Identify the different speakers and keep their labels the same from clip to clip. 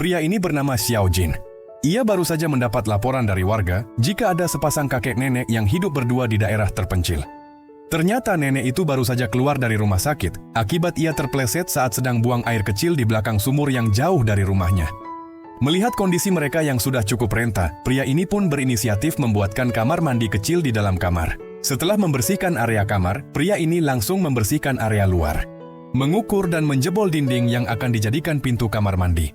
Speaker 1: Pria ini bernama Xiao Jin. Ia baru saja mendapat laporan dari warga jika ada sepasang kakek nenek yang hidup berdua di daerah terpencil. Ternyata nenek itu baru saja keluar dari rumah sakit akibat ia terpleset saat sedang buang air kecil di belakang sumur yang jauh dari rumahnya. Melihat kondisi mereka yang sudah cukup renta, pria ini pun berinisiatif membuatkan kamar mandi kecil di dalam kamar. Setelah membersihkan area kamar, pria ini langsung membersihkan area luar, mengukur dan menjebol dinding yang akan dijadikan pintu kamar mandi.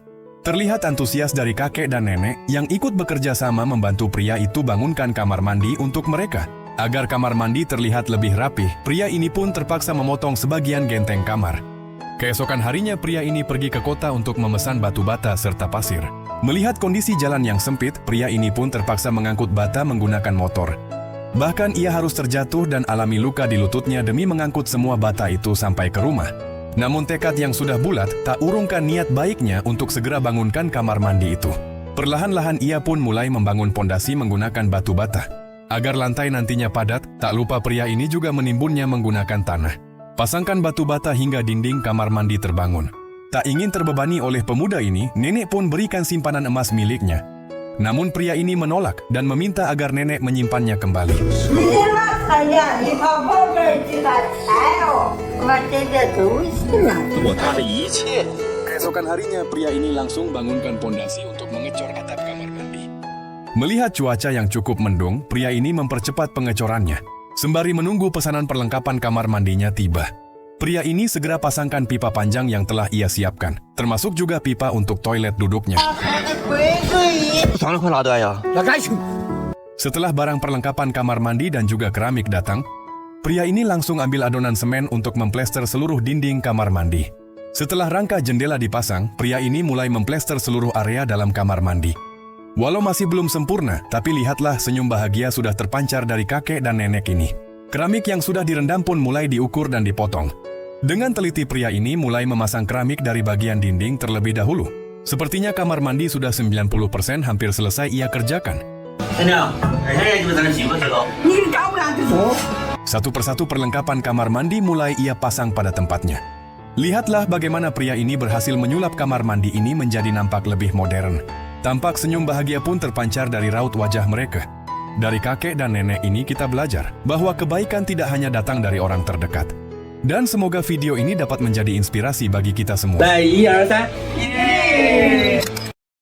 Speaker 1: Terlihat antusias dari kakek dan nenek yang ikut bekerja sama membantu pria itu bangunkan kamar mandi untuk mereka. Agar kamar mandi terlihat lebih rapih, pria ini pun terpaksa memotong sebagian genteng kamar. Keesokan harinya pria ini pergi ke kota untuk memesan batu bata serta pasir. Melihat kondisi jalan yang sempit, pria ini pun terpaksa mengangkut bata menggunakan motor. Bahkan ia harus terjatuh dan alami luka di lututnya demi mengangkut semua bata itu sampai ke rumah. Namun tekad yang sudah bulat tak urungkan niat baiknya untuk segera bangunkan kamar mandi itu. Perlahan-lahan ia pun mulai membangun pondasi menggunakan batu bata. Agar lantai nantinya padat, tak lupa pria ini juga menimbunnya menggunakan tanah. Pasangkan batu bata hingga dinding kamar mandi terbangun. Tak ingin terbebani oleh pemuda ini, nenek pun berikan simpanan emas miliknya. Namun pria ini menolak dan meminta agar nenek menyimpannya kembali. Keesokan harinya, pria ini langsung bangunkan pondasi untuk mengecor atap kamar mandi. Melihat cuaca yang cukup mendung, pria ini mempercepat pengecorannya. Sembari menunggu pesanan perlengkapan kamar mandinya tiba. Pria ini segera pasangkan pipa panjang yang telah ia siapkan, termasuk juga pipa untuk toilet duduknya. Setelah barang perlengkapan kamar mandi dan juga keramik datang, pria ini langsung ambil adonan semen untuk memplester seluruh dinding kamar mandi. Setelah rangka jendela dipasang, pria ini mulai memplester seluruh area dalam kamar mandi. Walau masih belum sempurna, tapi lihatlah senyum bahagia sudah terpancar dari kakek dan nenek ini. Keramik yang sudah direndam pun mulai diukur dan dipotong. Dengan teliti pria ini mulai memasang keramik dari bagian dinding terlebih dahulu. Sepertinya kamar mandi sudah 90% hampir selesai ia kerjakan. Satu persatu perlengkapan kamar mandi mulai ia pasang pada tempatnya. Lihatlah bagaimana pria ini berhasil menyulap kamar mandi ini menjadi nampak lebih modern. Tampak senyum bahagia pun terpancar dari raut wajah mereka. Dari kakek dan nenek ini kita belajar bahwa kebaikan tidak hanya datang dari orang terdekat. Dan semoga video ini dapat menjadi inspirasi bagi kita semua.